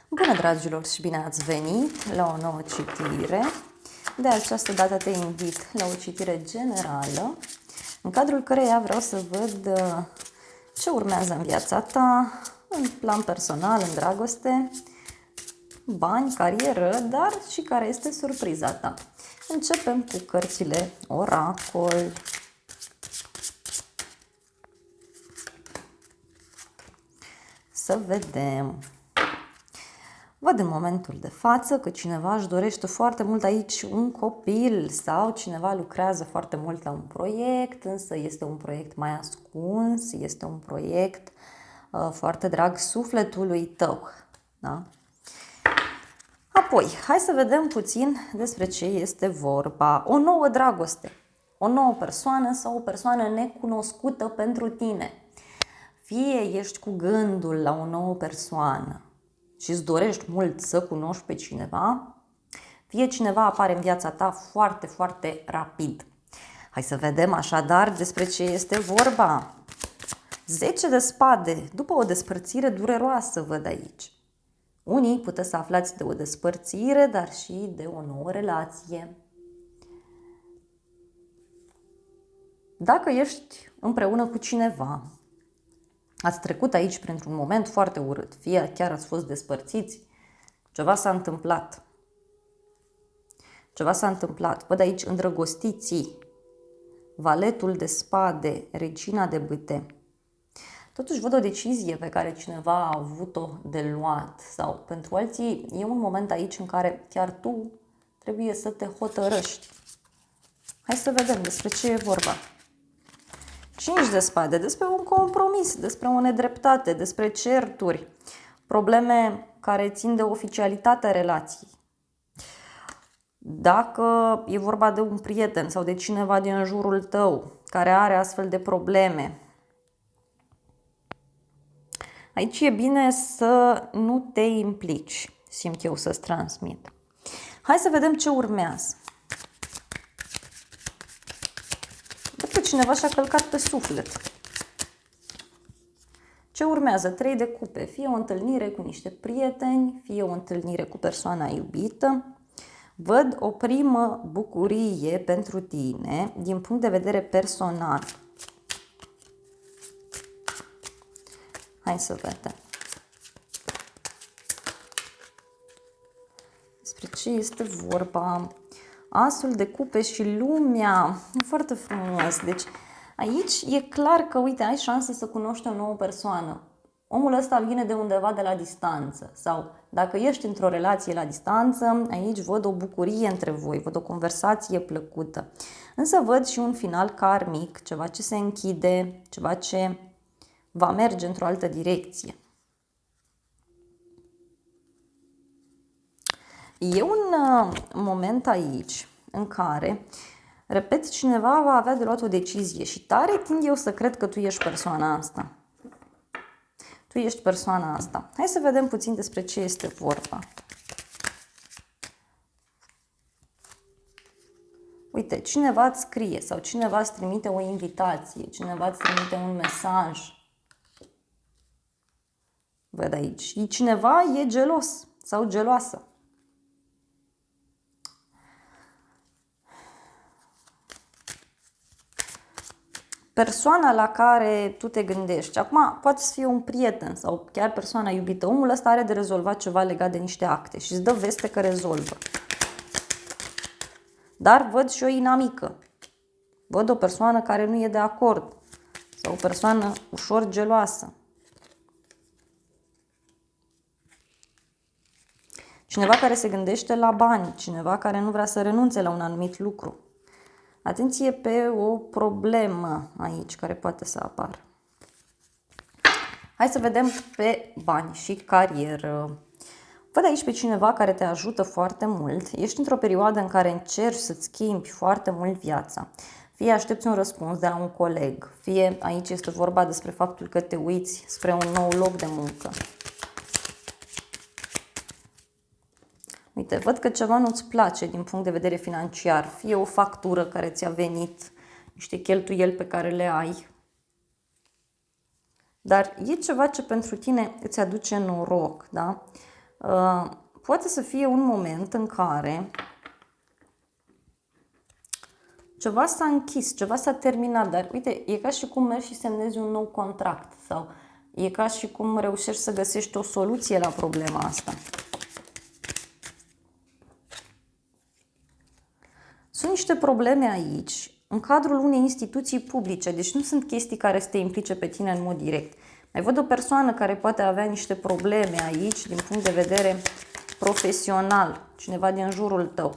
Bună, dragilor, și bine ați venit la o nouă citire. De această dată te invit la o citire generală, în cadrul căreia vreau să văd ce urmează în viața ta, în plan personal, în dragoste, bani, carieră, dar și care este surpriza ta. Începem cu cărțile Oracol. Să vedem. Văd în momentul de față că cineva își dorește foarte mult aici un copil sau cineva lucrează foarte mult la un proiect, însă este un proiect mai ascuns, este un proiect foarte drag sufletului tău. Da? Apoi, hai să vedem puțin despre ce este vorba. O nouă dragoste, o nouă persoană sau o persoană necunoscută pentru tine. Fie ești cu gândul la o nouă persoană și îți dorești mult să cunoști pe cineva, fie cineva apare în viața ta foarte, foarte rapid. Hai să vedem așadar despre ce este vorba. 10 de spade, după o despărțire dureroasă, văd aici. Unii puteți să aflați de o despărțire, dar și de o nouă relație. Dacă ești împreună cu cineva, ați trecut aici printr-un moment foarte urât, fie chiar ați fost despărțiți, ceva s-a întâmplat. Ceva s-a întâmplat. Văd aici îndrăgostiții, valetul de spade, regina de bâte. Totuși văd o decizie pe care cineva a avut-o de luat sau pentru alții e un moment aici în care chiar tu trebuie să te hotărăști. Hai să vedem despre ce e vorba. 5 de spade, despre un compromis, despre o nedreptate, despre certuri, probleme care țin de oficialitatea relației. Dacă e vorba de un prieten sau de cineva din jurul tău care are astfel de probleme, aici e bine să nu te implici, simt eu să-ți transmit. Hai să vedem ce urmează. Văd că cineva și-a călcat pe suflet. Ce urmează? 3 de cupe. Fie o întâlnire cu niște prieteni, fie o întâlnire cu persoana iubită. Văd o primă bucurie pentru tine din punct de vedere personal. Hai să vedem. Despre ce este vorba? Asul de cupe și lumea. E foarte frumos. Deci aici e clar că, uite, ai șanse să cunoști o nouă persoană. Omul ăsta vine de undeva de la distanță. Sau dacă ești într-o relație la distanță, aici văd o bucurie între voi, văd o conversație plăcută. Însă văd și un final karmic, ceva ce se închide, ceva ce va merge într-o altă direcție. E un moment aici în care, repet, cineva va avea de luat o decizie și tare tind eu să cred că tu ești persoana asta. Tu ești persoana asta. Hai să vedem puțin despre ce este vorba. Uite, cineva îți scrie sau cineva îți trimite o invitație, cineva îți trimite un mesaj. Văd aici. Cineva e gelos sau geloasă. Persoana la care tu te gândești, acum poate să fie un prieten sau chiar persoana iubită, omul ăsta are de rezolvat ceva legat de niște acte și îți dă veste că rezolvă. Dar văd și o inamică. Văd o persoană care nu e de acord sau o persoană ușor geloasă. Cineva care se gândește la bani, cineva care nu vrea să renunțe la un anumit lucru. Atenție pe o problemă aici care poate să apară. Hai să vedem pe bani și carieră. Văd aici pe cineva care te ajută foarte mult. Ești într-o perioadă în care încerci să-ți schimbi foarte mult viața. Fie aștepți un răspuns de la un coleg, fie aici este vorba despre faptul că te uiți spre un nou loc de muncă. Uite, văd că ceva nu-ți place din punct de vedere financiar, fie o factură care ți-a venit, niște cheltuieli pe care le ai. Dar e ceva ce pentru tine îți aduce noroc, da? Poate să fie un moment în care ceva s-a închis, ceva s-a terminat, dar uite, e ca și cum mergi și semnezi un nou contract sau e ca și cum reușești să găsești o soluție la problema asta. Sunt niște probleme aici în cadrul unei instituții publice, deci nu sunt chestii care să te implice pe tine în mod direct. Mai văd o persoană care poate avea niște probleme aici din punct de vedere profesional, cineva din jurul tău.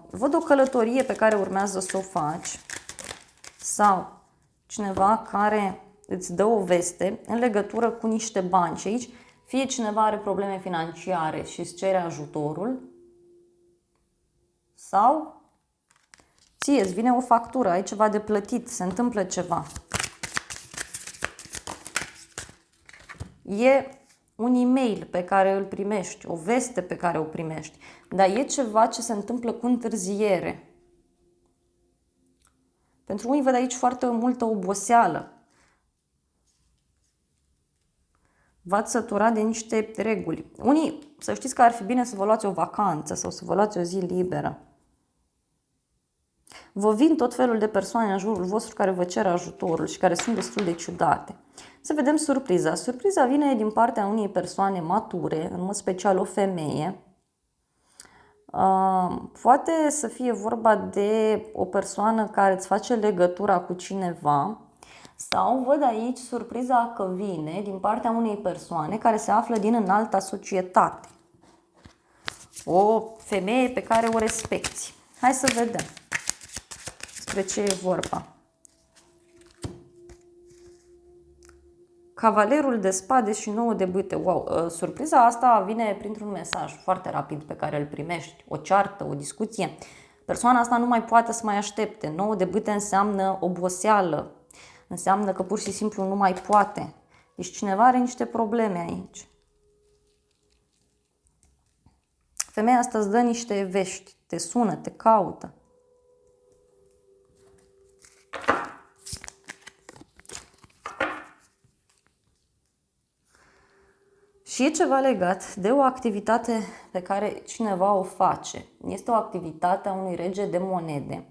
Văd o călătorie pe care urmează să o faci sau cineva care îți dă o veste în legătură cu niște bani și aici fie cineva are probleme financiare și îți cere ajutorul sau ție îți vine o factură, ai ceva de plătit, se întâmplă ceva. E un e-mail pe care îl primești, o veste pe care o primești, dar e ceva ce se întâmplă cu întârziere. Pentru unii văd aici foarte multă oboseală. V-ați săturat de niște reguli. Unii, să știți că ar fi bine să vă luați o vacanță sau să vă luați o zi liberă. Vă vin tot felul de persoane în jurul vostru care vă cer ajutorul și care sunt destul de ciudate. Să vedem surpriza. Surpriza vine din partea unei persoane mature, în mod special o femeie. Poate să fie vorba de o persoană care îți face legătura cu cineva sau văd aici surpriza că vine din partea unei persoane care se află din înalta societate. O femeie pe care o respecti. Hai să vedem despre ce e vorba. Cavalerul de spade și 9 de bâte. Wow, surpriza asta vine printr-un mesaj foarte rapid pe care îl primești. O ceartă, o discuție. Persoana asta nu mai poate să mai aștepte. 9 de bâte înseamnă oboseală. Înseamnă că pur și simplu nu mai poate. Deci cineva are niște probleme aici. Femeia asta îți dă niște vești. Te sună, te caută. Și e ceva legat de o activitate pe care cineva o face. Este o activitate a unui rege de monede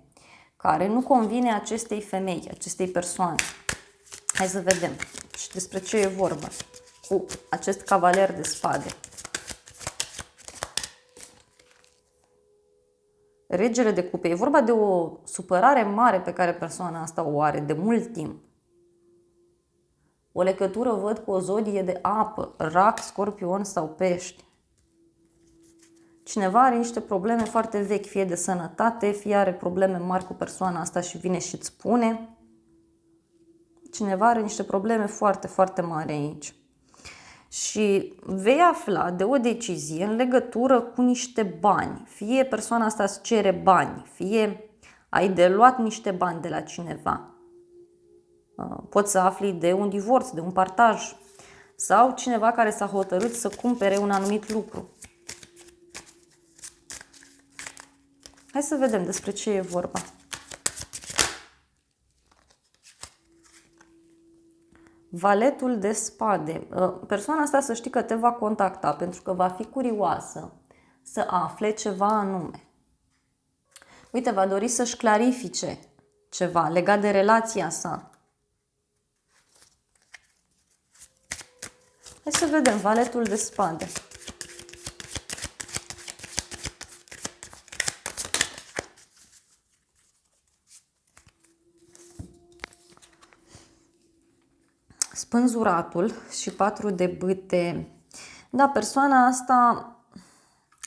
care nu convine acestei femei, acestei persoane. Hai să vedem și despre ce e vorba cu acest cavaler de spade. Regele de cupe. E vorba de o supărare mare pe care persoana asta o are de mult timp. O legătură văd cu o zodie de apă, rac, scorpion sau pești. Cineva are niște probleme foarte vechi, fie de sănătate, fie are probleme mari cu persoana asta și vine și îți spune. Cineva are niște probleme foarte, foarte mari aici. Și vei afla de o decizie în legătură cu niște bani. Fie persoana asta îți cere bani, fie ai de luat niște bani de la cineva. Poți să afli de un divorț, de un partaj sau cineva care s-a hotărât să cumpere un anumit lucru. Hai să vedem despre ce e vorba. Valetul de spade. Persoana asta să știi că te va contacta pentru că va fi curioasă să afle ceva anume. Uite, va dori să-și clarifice ceva legat de relația sa. Hai să vedem valetul de spade. Spânzuratul și 4 de bâte. Da, persoana asta,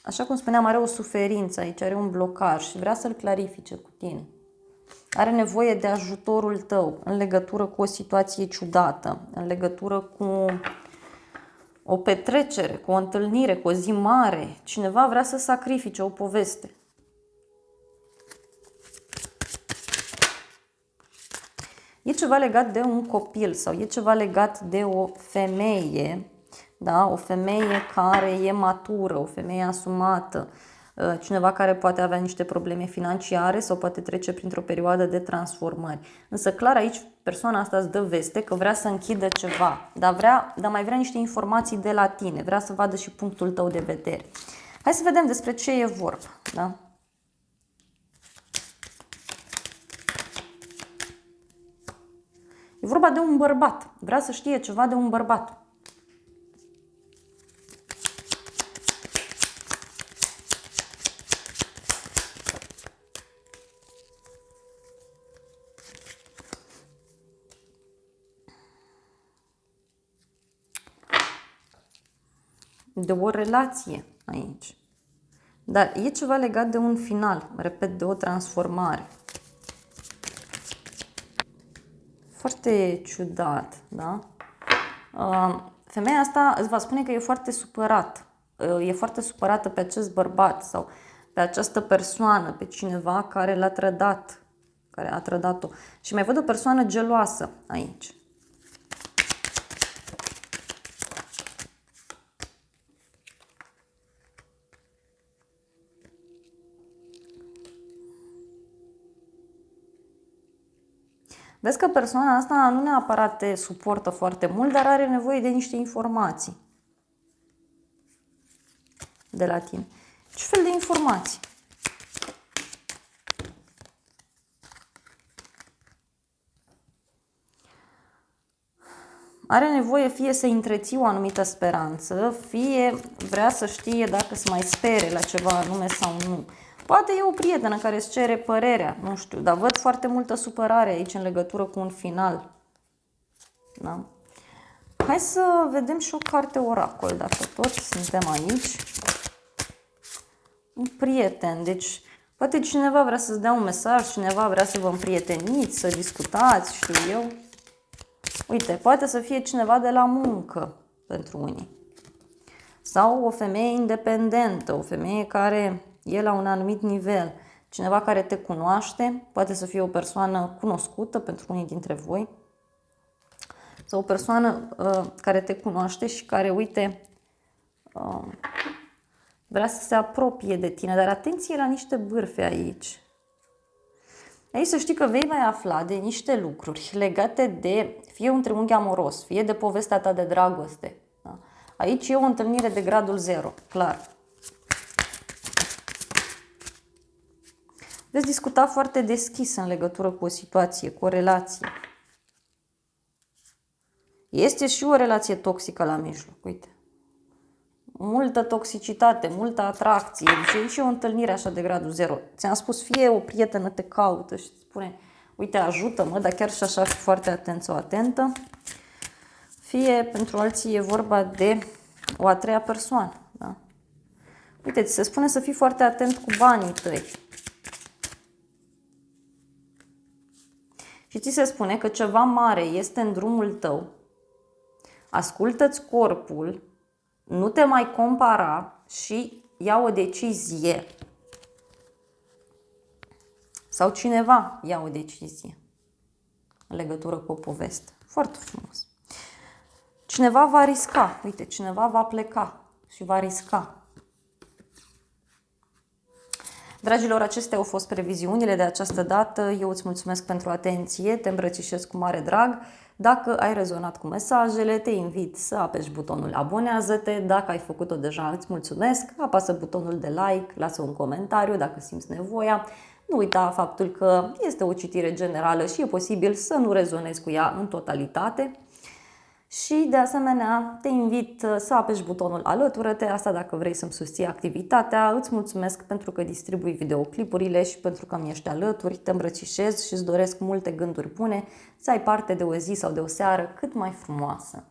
așa cum spuneam, are o suferință aici, are un blocaj și vrea să-l clarifice cu tine. Are nevoie de ajutorul tău în legătură cu o situație ciudată, în legătură cu o petrecere, cu o întâlnire, cu o zi mare. Cineva vrea să sacrifice o poveste. E ceva legat de un copil sau e ceva legat de o femeie, da? O femeie care e matură, o femeie asumată, cineva care poate avea niște probleme financiare sau poate trece printr-o perioadă de transformări. Însă clar aici persoana asta îți dă veste că vrea să închidă ceva, dar mai vrea niște informații de la tine, vrea să vadă și punctul tău de vedere. Hai să vedem despre ce e vorba, da? E vorba de un bărbat. Vrea să știe ceva de un bărbat. De o relație aici. Dar e ceva legat de un final, repet, de o transformare. Foarte ciudat, da? Femeia asta îți va spune că e foarte supărat. E foarte supărată pe acest bărbat sau pe această persoană, pe cineva care l-a trădat, care a trădat-o. Și mai văd o persoană geloasă aici. Vezi că persoana asta nu neapărat te suportă foarte mult, dar are nevoie de niște informații de la tine. Ce fel de informații? Are nevoie fie să întreții o anumită speranță, fie vrea să știe dacă se mai spere la ceva anume sau nu. Poate e o prietenă care îți cere părerea, nu știu, dar văd foarte multă supărare aici în legătură cu un final. Da? Hai să vedem și o carte oracol, dacă tot suntem aici. Un prieten, deci poate cineva vrea să-ți dea un mesaj, cineva vrea să vă împrieteniți, să discutați, știu eu. Uite, poate să fie cineva de la muncă pentru unii. Sau o femeie independentă, o femeie care e la un anumit nivel. Cineva care te cunoaște, poate să fie o persoană cunoscută pentru unii dintre voi. Sau o persoană care te cunoaște și care, uite, vrea să se apropie de tine. Dar atenție la niște bârfe aici. Aici să știi că vei mai afla de niște lucruri legate de fie un triunghi amoros, fie de povestea ta de dragoste. Da? Aici e o întâlnire de gradul 0, clar. Veți discuta foarte deschis în legătură cu o situație, cu o relație. Este și o relație toxică la mijloc, uite. Multă toxicitate, multă atracție. Deci aici e o întâlnire așa de gradul 0. Ți-am spus, fie o prietenă te caută și spune, uite, ajută-mă, dar chiar și așa fi foarte atent sau atentă. Fie pentru alții e vorba de o a treia persoană. Da? Uite, ți se spune să fii foarte atent cu banii tăi. Și ți se spune că ceva mare este în drumul tău. Ascultă-ți corpul, nu te mai compara și ia o decizie. Sau cineva ia o decizie în legătură cu o poveste. Foarte frumos. Cineva va risca. Uite, cineva va pleca și va risca. Dragilor, acestea au fost previziunile de această dată. Eu îți mulțumesc pentru atenție, te îmbrățișez cu mare drag. Dacă ai rezonat cu mesajele, te invit să apeși butonul abonează-te. Dacă ai făcut-o deja, îți mulțumesc. Apasă butonul de like, lasă un comentariu dacă simți nevoia. Nu uita faptul că este o citire generală și e posibil să nu rezonezi cu ea în totalitate. Și de asemenea te invit să apeși butonul alătură-te, asta dacă vrei să-mi susții activitatea. Îți mulțumesc pentru că distribui videoclipurile și pentru că mi ești alături, te îmbrățișez și îți doresc multe gânduri bune, să ai parte de o zi sau de o seară cât mai frumoasă.